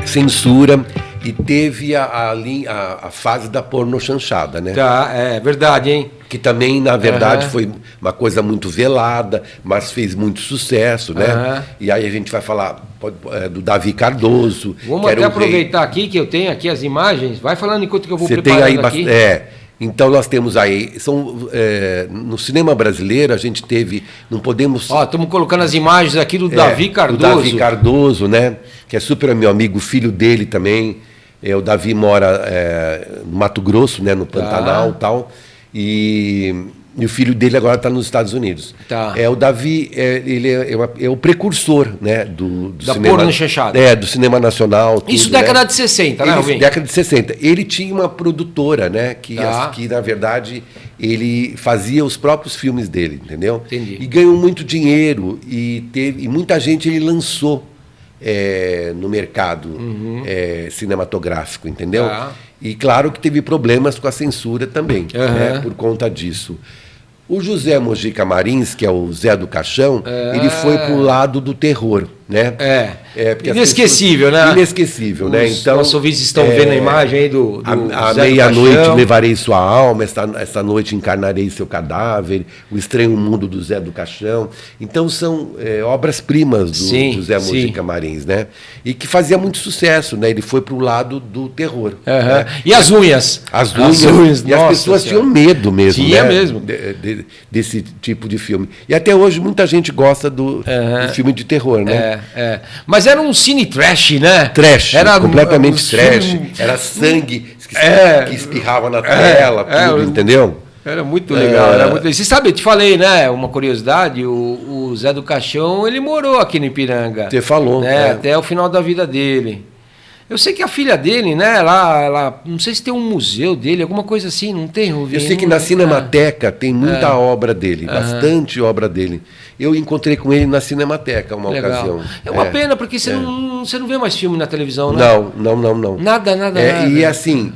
censura e teve a fase da pornochanchada, né? Tá, é verdade, hein? Que também, na verdade, foi uma coisa muito velada, mas fez muito sucesso, né? E aí a gente vai falar do Davi Cardoso. Vamos até aproveitar aqui que eu tenho aqui as imagens. Vai falando enquanto que eu vou preparando aqui. Então nós temos aí, no cinema brasileiro a gente teve, não podemos... Estamos colocando as imagens aqui do Davi Cardoso. Do Davi Cardoso, né? Que é super meu amigo, filho dele também. O Davi mora no Mato Grosso, né? No Pantanal e tal. E o filho dele agora está nos Estados Unidos. Tá. O Davi, ele é o precursor, né, da cinema. Pornochanchada. Do cinema nacional. Tudo, isso década de 60, né, Rubinho? Década de 60. Ele tinha uma produtora, né, que na verdade, ele fazia os próprios filmes dele, entendeu? Entendi. E ganhou muito dinheiro e muita gente ele lançou no mercado cinematográfico, entendeu? E claro que teve problemas com a censura também, né, por conta disso. O José Mojica Marins, que é o Zé do Caixão, ele foi para o lado do terror, né? Inesquecível, né? Inesquecível, né? Então, os ouvintes estão vendo a imagem aí do à meia-noite levarei sua alma, esta noite encarnarei seu cadáver, o estranho mundo do Zé do Caixão. Então são obras-primas do José Mojica Marins, né? E que fazia muito sucesso, né? Ele foi para o lado do terror. Né? E as unhas? As unhas. E as pessoas tinham medo mesmo. Tinha mesmo. Desse tipo de filme. E até hoje muita gente gosta do filme de terror, né? Mas era um cine trash, né? Trash, era completamente trash. Era sangue que espirrava na tela, tudo, entendeu? Era muito legal, era muito legal. Você sabe, eu te falei, né? Uma curiosidade, o Zé do Caixão, ele morou aqui no Ipiranga. Você falou. Né? Até o final da vida dele. Eu sei que a filha dele, né, ela não sei se tem um museu dele, alguma coisa assim, não tem, Ruvinho? Eu sei que na Cinemateca tem muita obra dele, bastante obra dele. Eu encontrei com ele na Cinemateca uma ocasião. É uma pena, porque você não vê mais filme na televisão, né? Não. Nada. E assim,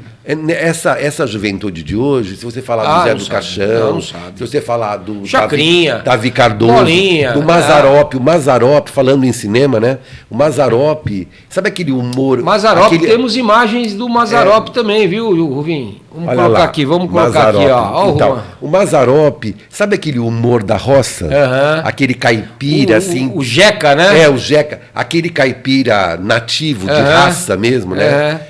essa juventude de hoje, se você falar do Zé do Caixão, se você falar do Chacrinha, Davi Cardoso, Bolinha, do Mazzaropi, o Mazzaropi, falando em cinema, né? O Mazzaropi, sabe aquele humor... Mazzaropi, temos imagens do Mazzaropi também, viu, Ruvinho? Vamos colocar aqui. Ó, então, o Mazzaropi, sabe aquele humor da roça? Aquele caipira, assim... O jeca, né? O jeca. Aquele caipira nativo, de raça mesmo, né?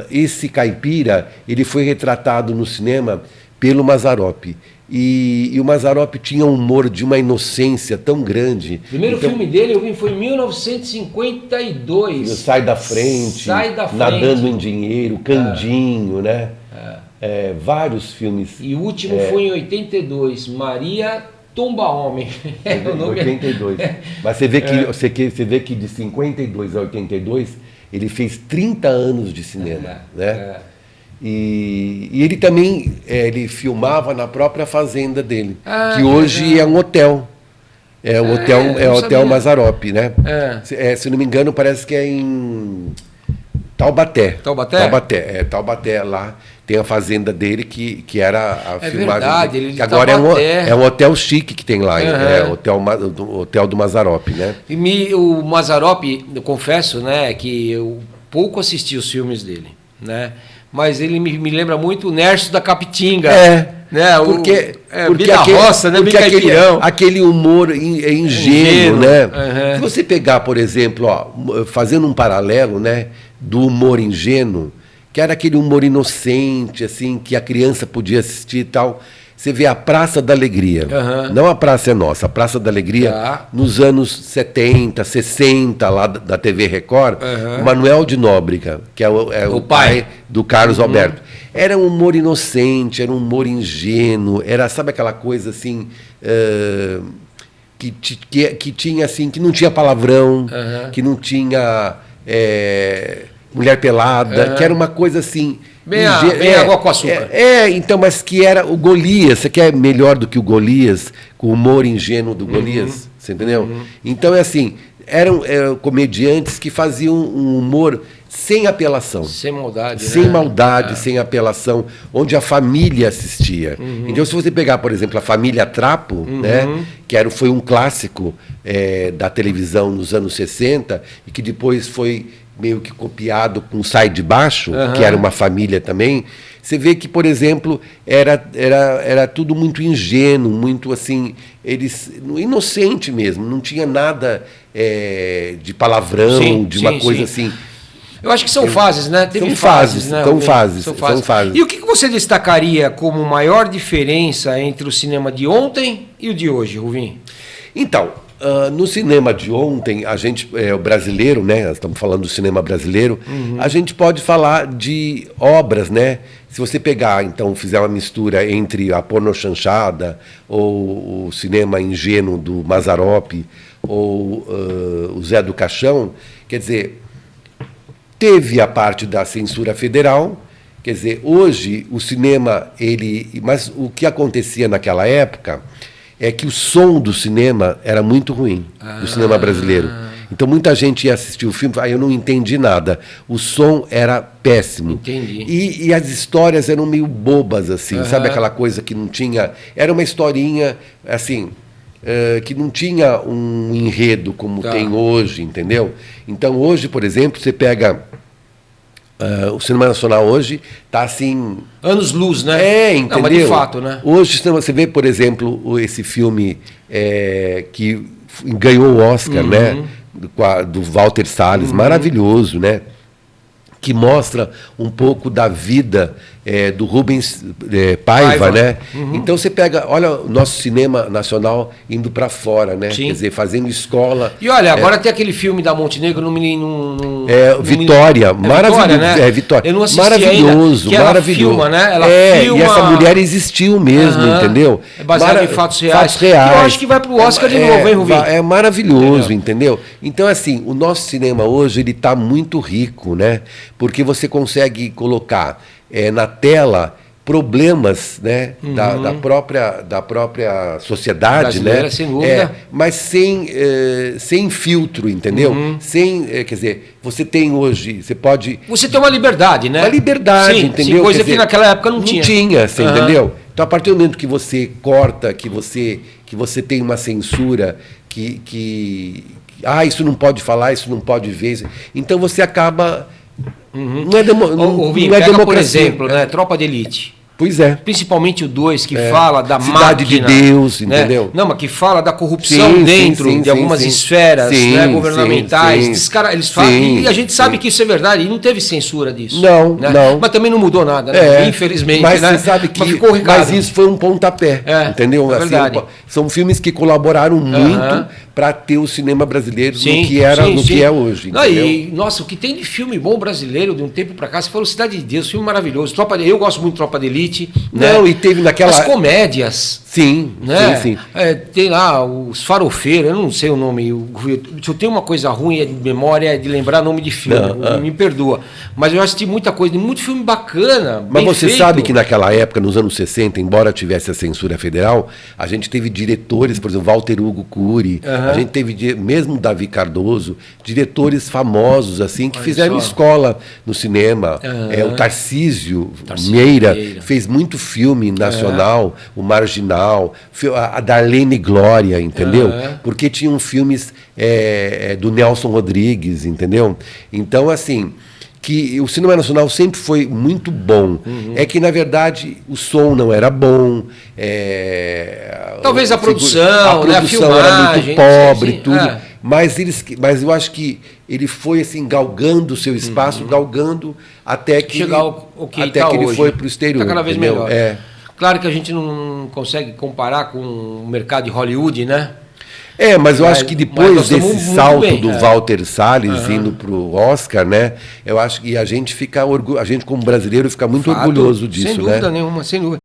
Esse caipira, ele foi retratado no cinema pelo Mazzaropi. E o Mazzaropi tinha um humor de uma inocência tão grande. O primeiro filme dele, eu vi, foi em 1952. Sai da Frente, Nadando em Dinheiro, Candinho, né? Vários filmes. E o último foi em 82, Maria Tomba Homem. 82. Mas você vê que de 52 a 82 ele fez 30 anos de cinema, né? E ele também ele filmava na própria fazenda dele, que hoje é um hotel. O Hotel Mazzaropi, né? Se não me engano, parece que é em Taubaté. Taubaté, lá tem a fazenda dele que era a filmagem. Verdade, ele que agora é um hotel chique que tem lá, o Hotel do Mazzaropi, né? E o Mazzaropi, eu confesso, né, que eu pouco assisti os filmes dele, né? Mas ele me lembra muito o Nércio da Capitinga. Né? Porque roça, né? Aquele humor ingênuo, né? Se você pegar, por exemplo, fazendo um paralelo, né, do humor ingênuo, que era aquele humor inocente, assim, que a criança podia assistir e tal. Você vê a Praça da Alegria, não a Praça é Nossa, a Praça da Alegria, nos anos 70, 60, lá da TV Record, o Manuel de Nóbrega, que é o pai do Carlos Alberto. Era um humor inocente, era um humor ingênuo, era, sabe aquela coisa assim, que tinha assim, que não tinha palavrão, que não tinha mulher pelada, que era uma coisa assim... Bem água com açúcar. Então, mas que era o Golias. Você quer melhor do que o Golias? Com o humor ingênuo do Golias? Você entendeu? Então, é assim, eram comediantes que faziam um humor sem apelação. Sem maldade. Sem maldade, sem apelação, onde a família assistia. Então, se você pegar, por exemplo, a Família Trapo, né, que foi um clássico da televisão nos anos 60 e que depois foi meio que copiado com Sai de Baixo, que era uma família também, você vê que, por exemplo, era tudo muito ingênuo, muito assim, inocente mesmo, não tinha nada de palavrão, de uma coisa assim. Eu acho que são fases, né? Teve são fases, né? São fases. E o que você destacaria como maior diferença entre o cinema de ontem e o de hoje, Ruvim? Então, no cinema de ontem, a gente, o brasileiro, né? Nós estamos falando do cinema brasileiro, a gente pode falar de obras, né? Se você pegar, então, fizer uma mistura entre a pornochanchada, ou o cinema ingênuo do Mazzaropi, ou o Zé do Caixão, quer dizer, teve a parte da censura federal, quer dizer, hoje o cinema, mas o que acontecia naquela época é que o som do cinema era muito ruim, do cinema brasileiro. Então muita gente ia assistir o filme, eu não entendi nada. O som era péssimo. Entendi. E as histórias eram meio bobas, assim, sabe aquela coisa que não tinha... Era uma historinha, assim... que não tinha um enredo como tem hoje, entendeu? Então, hoje, por exemplo, você pega o cinema nacional hoje, está assim... Anos-luz, né? Entendeu? Não, mas de fato, né? Hoje, você vê, por exemplo, esse filme que ganhou o Oscar, né? Do Walter Salles, maravilhoso, né? Que mostra um pouco da vida do Rubens Paiva, né? Então você pega, olha o nosso cinema nacional indo para fora, né? Quer dizer, fazendo escola. E olha, agora tem aquele filme da Montenegro Vitória, maravilhoso, né? Vitória. Eu não assisti maravilhoso, ainda, maravilhoso. Filma, né? Ela filma... E essa mulher existiu mesmo, entendeu? É baseado em fatos reais. Fatos reais. Eu acho que vai para o Oscar de novo, hein, Rubim? É maravilhoso, entendeu? Então, assim, o nosso cinema hoje ele está muito rico, né? Porque você consegue colocar na tela problemas, né, da própria sociedade, né? Sem dúvida. Mas sem filtro, entendeu? Quer dizer, você tem hoje, você tem uma liberdade, né? Uma liberdade, entendeu? Sim, coisa que naquela época não tinha. Não tinha, você entendeu? Então, a partir do momento que você corta, que você tem uma censura, isso não pode falar, isso não pode ver, então você acaba... Não é democracia. Por exemplo, né? Tropa de Elite. Pois é. Principalmente o 2, que fala da Cidade máquina, de Deus, né? Entendeu? Não, mas que fala da corrupção dentro de algumas esferas governamentais. Eles falam, e a gente sabe que isso é verdade, e não teve censura disso. Não, né? não. Mas também não mudou nada, né? Infelizmente. Mas né? você sabe que mas isso foi um pontapé, entendeu? É verdade. São filmes que colaboraram muito para ter o cinema brasileiro no que é hoje. Nossa, o que tem de filme bom brasileiro de um tempo para cá, você falou Cidade de Deus, filme maravilhoso. Eu gosto muito de Tropa de Elite. E teve naquela... As comédias. Sim, né? sim. Tem lá os farofeiros, eu não sei o nome. Se eu tenho uma coisa ruim de memória é de lembrar nome de filme, me perdoa. Mas eu assisti muita coisa, muito filme bacana. Mas você sabe que naquela época, nos anos 60, embora tivesse a censura federal, a gente teve diretores, por exemplo, Walter Hugo Cury, a gente teve, mesmo Davi Cardoso, diretores famosos assim que fizeram escola no cinema. O Tarcísio Meira fez muito filme nacional, o Marginal, a Darlene Glória, entendeu? Porque tinham filmes do Nelson Rodrigues, entendeu? Então, assim, que o cinema nacional sempre foi muito bom. É que, na verdade, o som não era bom. Talvez a produção a filmagem, era muito pobre, tudo. Mas eu acho que ele foi assim galgando o seu espaço, galgando até que ele foi para o exterior. Está cada vez melhor. Claro que a gente não consegue comparar com o mercado de Hollywood, né? Mas eu acho que depois desse salto do Walter Salles indo para o Oscar, né? Eu acho que a gente como brasileiro fica muito orgulhoso disso, sem dúvida nenhuma, sem dúvida.